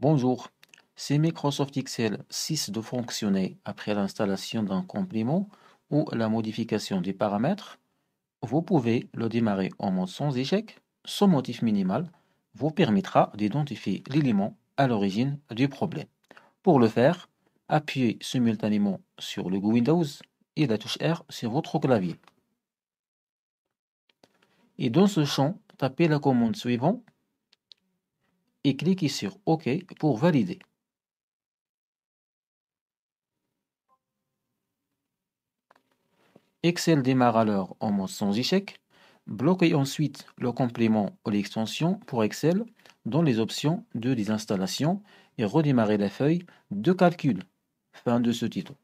Bonjour, si Microsoft Excel cesse de fonctionner après l'installation d'un complément ou la modification des paramètres, vous pouvez le démarrer en mode sans échec. Ce motif minimal vous permettra d'identifier l'élément à l'origine du problème. Pour le faire, appuyez simultanément sur le Windows et la touche R sur votre clavier. Et dans ce champ, tapez la commande suivante et cliquez sur OK pour valider. Excel démarre alors en mode sans échec. Bloquez ensuite le complément ou l'extension pour Excel dans les options de désinstallation et redémarrez la feuille de calcul. Fin de ce titre.